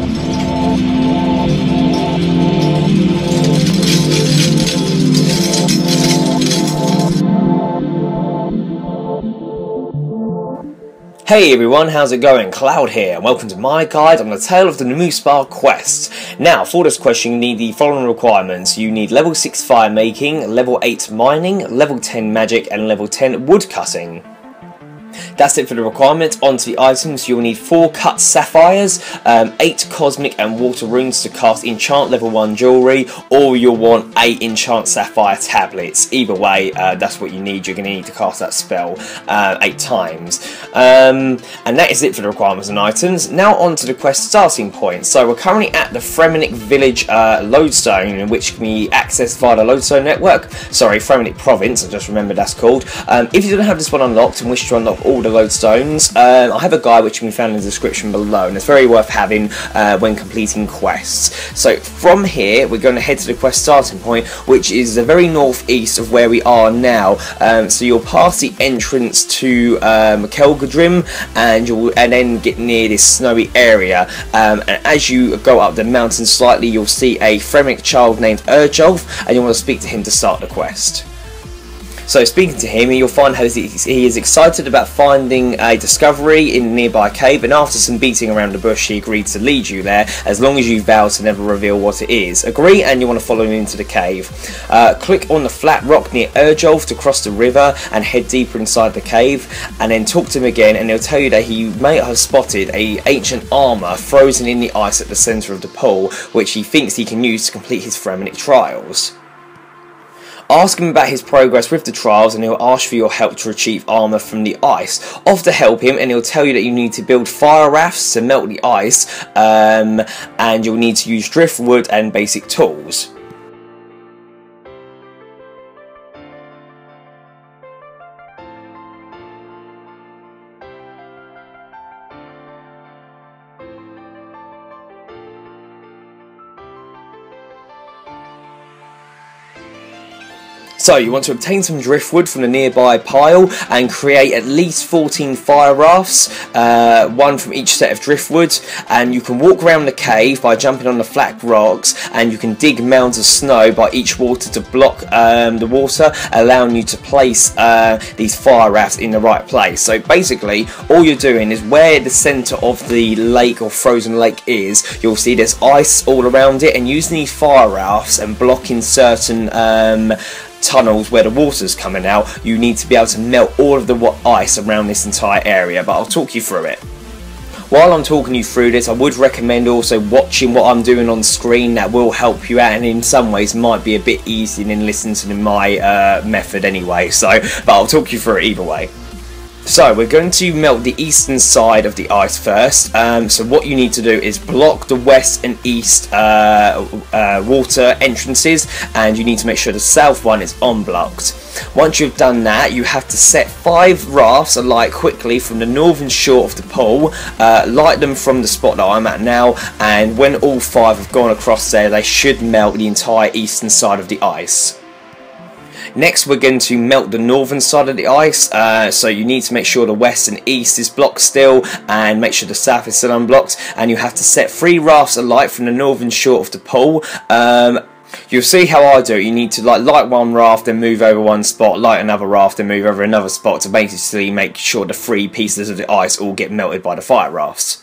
Hey everyone, how's it going? Cloud here, and welcome to my guide on the tale of the Muspah quest. Now, for this quest you need the following requirements. You need level 6 firemaking, level 8 mining, level 10 magic, and level 10 woodcutting. That's it for the requirements. Onto the items, you'll need 4 cut sapphires, 8 cosmic and water runes to cast enchant level 1 jewellery, or you'll want 8 enchant sapphire tablets. Either way, that's what you need. You're going to need to cast that spell 8 times. And that is it for the requirements and items. Now on to the quest starting point. So we're currently at the Firemaking village Lodestone, which can be accessed via the Lodestone network. Sorry, Firemaking province, I just remembered that's called. If you don't have this one unlocked and wish to unlock all the lodestones, I have a guide which can be found in the description below, and it's very worth having when completing quests. So from here we're going to head to the quest starting point, which is the very northeast of where we are now. So you'll pass the entrance to Kelgadrim, and then get near this snowy area, and as you go up the mountain slightly you'll see a Firemaking child named Urjolf, and you want to speak to him to start the quest. So speaking to him, you'll find how he is excited about finding a discovery in a nearby cave, and after some beating around the bush he agreed to lead you there, as long as you vow to never reveal what it is. Agree, and you want to follow him into the cave. Click on the flat rock near Urjolf to cross the river and head deeper inside the cave, and then talk to him again, and he'll tell you that he may have spotted a ancient armour frozen in the ice at the centre of the pool, which he thinks he can use to complete his Firemaking trials. Ask him about his progress with the trials, and he'll ask for your help to retrieve armour from the ice. Offer to help him, and he'll tell you that you need to build fire rafts to melt the ice, and you'll need to use driftwood and basic tools. So you want to obtain some driftwood from the nearby pile and create at least 14 fire rafts, one from each set of driftwood, and you can walk around the cave by jumping on the flat rocks, and you can dig mounds of snow by each water to block the water, allowing you to place these fire rafts in the right place. So basically all you're doing is where the centre of the lake or frozen lake is, you'll see there's ice all around it, and using these fire rafts and blocking certain tunnels where the water's coming out, you need to be able to melt all of the ice around this entire area, but I'll talk you through it. While I'm talking you through this, I would recommend also watching what I'm doing on screen. That will help you out, and in some ways might be a bit easier than listening to my method anyway, but I'll talk you through it either way. So we're going to melt the eastern side of the ice first. So what you need to do is block the west and east water entrances, and you need to make sure the south one is unblocked. Once you've done that, you have to set 5 rafts alight quickly from the northern shore of the pool. Light them from the spot that I'm at now, and when all 5 have gone across there, they should melt the entire eastern side of the ice. Next we're going to melt the northern side of the ice, so you need to make sure the west and east is blocked still, and make sure the south is still unblocked, and you have to set 3 rafts alight from the northern shore of the pool. You'll see how I do it. You need to light one raft, then move over one spot, light another raft, then move over another spot, to basically make sure the 3 pieces of the ice all get melted by the fire rafts.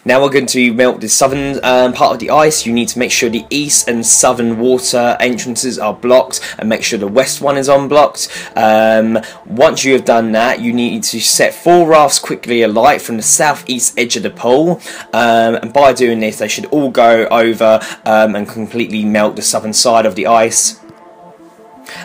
Now we're going to melt the southern part of the ice. You need to make sure the east and southern water entrances are blocked, and make sure the west one is unblocked. Once you have done that, you need to set 4 rafts quickly alight from the southeast edge of the pool, and by doing this they should all go over and completely melt the southern side of the ice.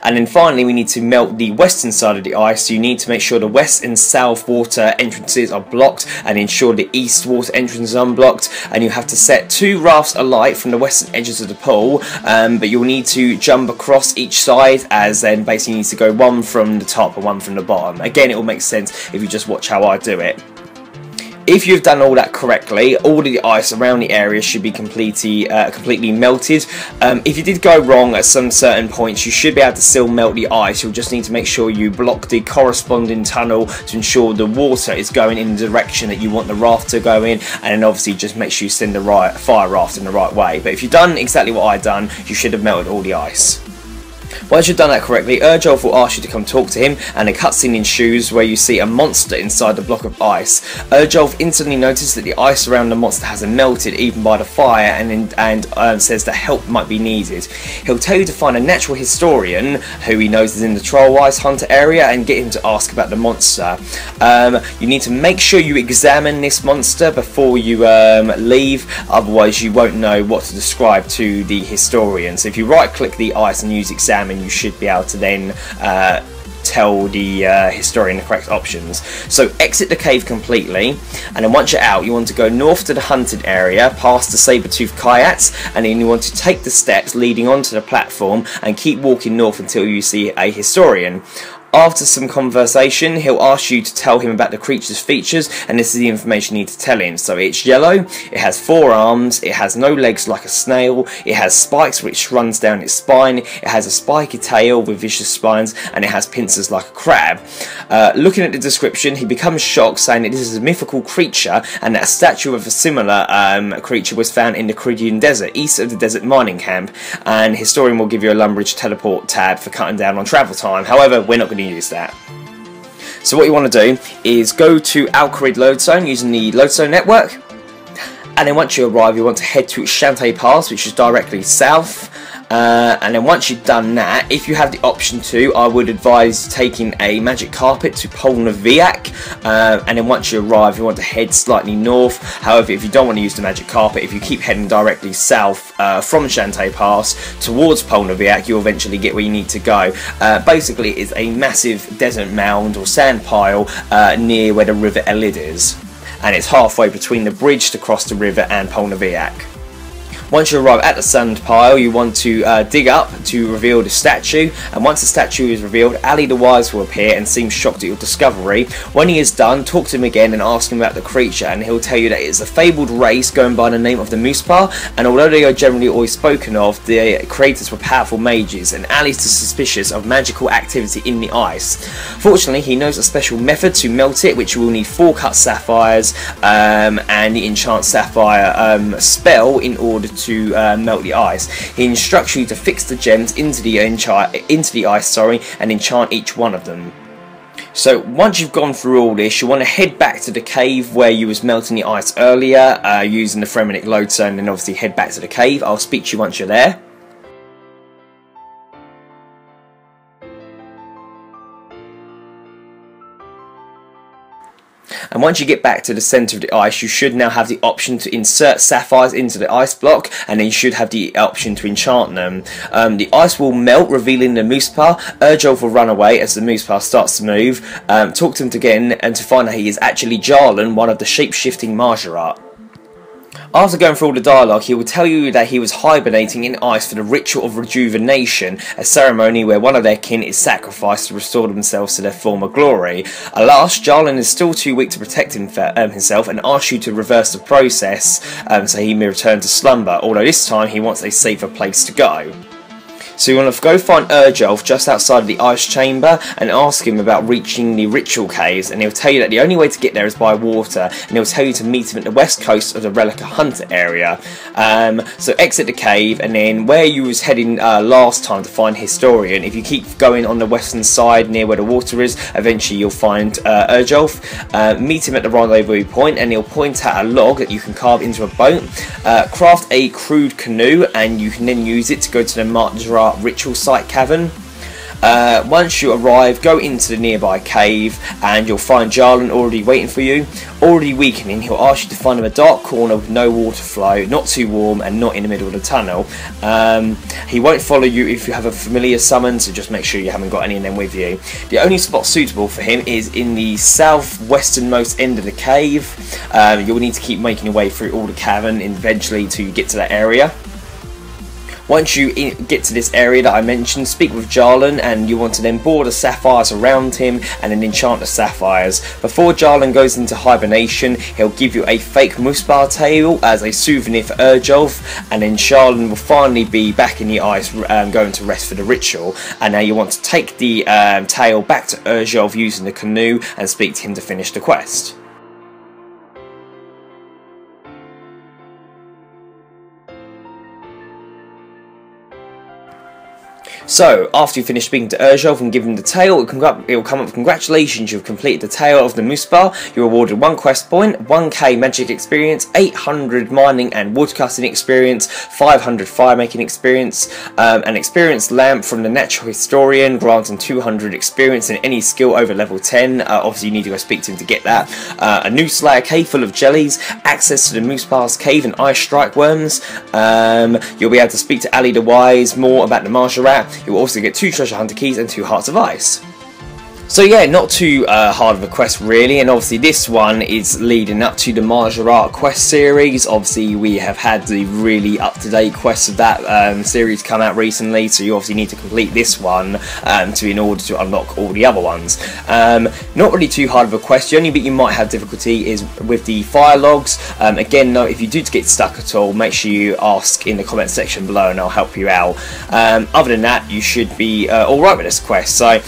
And then finally we need to melt the western side of the ice, so you need to make sure the west and south water entrances are blocked, and ensure the east water entrance is unblocked, and you have to set 2 rafts alight from the western edges of the pool, but you'll need to jump across each side, as then basically you need to go one from the top and one from the bottom. Again, it will make sense if you just watch how I do it. If you've done all that correctly, all of the ice around the area should be completely melted. If you did go wrong at some certain points, you should be able to still melt the ice. You'll just need to make sure you block the corresponding tunnel to ensure the water is going in the direction that you want the raft to go in, and then obviously just make sure you send the right fire raft in the right way. But if you've done exactly what I've done, you should have melted all the ice. Once you've done that correctly, Urjolf will ask you to come talk to him, and a cutscene ensues where you see a monster inside the block of ice. Urjolf instantly notices that the ice around the monster hasn't melted even by the fire, and says that help might be needed. He'll tell you to find a natural historian who he knows is in the Troll Ice Hunter area and get him to ask about the monster. You need to make sure you examine this monster before you leave, otherwise you won't know what to describe to the historian. So if you right click the ice and use examine, you should be able to then tell the historian the correct options. So exit the cave completely, and then once you're out, you want to go north to the hunted area, past the saber-toothed Kyats, and then you want to take the steps leading onto the platform and keep walking north until you see a historian. After some conversation, he'll ask you to tell him about the creature's features, and this is the information you need to tell him. So it's yellow, it has 4 arms, it has no legs like a snail, it has spikes which runs down its spine, it has a spiky tail with vicious spines, and it has pincers like a crab. Looking at the description, he becomes shocked, saying that this is a mythical creature, and that a statue of a similar creature was found in the Caridian Desert, east of the desert mining camp, and historian will give you a Lumbridge teleport tab for cutting down on travel time. However, we're not going to use that. So what you want to do is go to Alcarid Lodestone using the Lodestone network, and then once you arrive, you want to head to Shantae Pass, which is directly south. And then once you've done that, if you have the option to, I would advise taking a magic carpet to Polnaviac, and then once you arrive, you want to head slightly north. However, if you don't want to use the magic carpet, if you keep heading directly south from Shantae Pass towards Polnaviac, you'll eventually get where you need to go. Basically, it's a massive desert mound or sand pile near where the River Elid is, and it's halfway between the bridge to cross the river and Polnaviac. Once you arrive at the sand pile, you want to dig up to reveal the statue, and once the statue is revealed, Ali the Wise will appear and seem shocked at your discovery. When he is done, talk to him again and ask him about the creature, and he'll tell you that it's a fabled race going by the name of the Muspah, and although they are generally always spoken of, the creators were powerful mages, and Ali's suspicious of magical activity in the ice. Fortunately, he knows a special method to melt it, which will need 4 cut sapphires and the enchant sapphire spell in order to melt the ice. He instructs you to fix the gems into the ice, and enchant each one of them. So once you've gone through all this, you want to head back to the cave where you was melting the ice earlier using the Firemaking Lodestone, and obviously head back to the cave. I'll speak to you once you're there. And once you get back to the centre of the ice, you should now have the option to insert sapphires into the ice block, and then you should have the option to enchant them. The ice will melt, revealing the Muspah. Urjolf will run away as the Muspah starts to move. Talk to him again, and to find out he is actually Jarlan, one of the shape-shifting Marjarat. After going through all the dialogue, he will tell you that he was hibernating in ice for the ritual of rejuvenation, a ceremony where one of their kin is sacrificed to restore themselves to their former glory. Alas, Jarlan is still too weak to protect himself and asks you to reverse the process so he may return to slumber, although this time he wants a safer place to go. So you want to go find Urjolf just outside of the ice chamber and ask him about reaching the ritual caves, and he'll tell you that the only way to get there is by water, and he'll tell you to meet him at the west coast of the Relica Hunter area. So exit the cave, and then where you was heading last time to find Historian, if you keep going on the western side near where the water is, eventually you'll find Urjolf. Meet him at the rendezvous point, and he'll point out a log that you can carve into a boat. Craft a crude canoe, and you can then use it to go to the Marjarat ritual site cavern. Once you arrive, go into the nearby cave, and you'll find Jarlan already waiting for you. Already weakening, he'll ask you to find him a dark corner with no water flow, not too warm, and not in the middle of the tunnel. He won't follow you if you have a familiar summon, so just make sure you haven't got any of them with you. The only spot suitable for him is in the southwesternmost end of the cave. You'll need to keep making your way through all the cavern eventually to get to that area. Once you get to this area that I mentioned, speak with Jarlan, and you want to then board the sapphires around him and then enchant the sapphires. Before Jarlan goes into hibernation, he'll give you a fake Muspah tail as a souvenir for Urjolf, and then Jarlan will finally be back in the ice going to rest for the ritual. And now you want to take the tail back to Urjolf using the canoe and speak to him to finish the quest. So, after you finish speaking to Urjolf and give him the tail, it will come up with congratulations, you've completed the tail of the Muspah. You're awarded 1 quest point, 1k magic experience, 800 mining and woodcutting experience, 500 firemaking experience, an experienced lamp from the natural historian, granting 200 experience in any skill over level 10. Obviously you need to go speak to him to get that. A new Slayer cave full of jellies, access to the Muspah's cave and ice strike worms. You'll be able to speak to Ali the Wise more about the martial rat. You will also get 2 treasure hunter keys and 2 hearts of ice. So yeah, not too hard of a quest really, and obviously this one is leading up to the martial art quest series. Obviously we have had the really up-to-date quests of that series come out recently, so you obviously need to complete this one in order to unlock all the other ones. Not really too hard of a quest. The only bit you might have difficulty is with the fire logs. Again, no, if you do get stuck at all, make sure you ask in the comment section below and I'll help you out. Other than that, you should be alright with this quest. So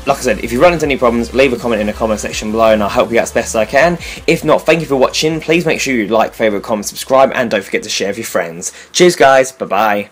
like I said, if you run into any problems, leave a comment in the comment section below and I'll help you out as best as I can. If not, thank you for watching. Please make sure you like, favourite, comment, subscribe, and don't forget to share with your friends. Cheers guys, bye bye.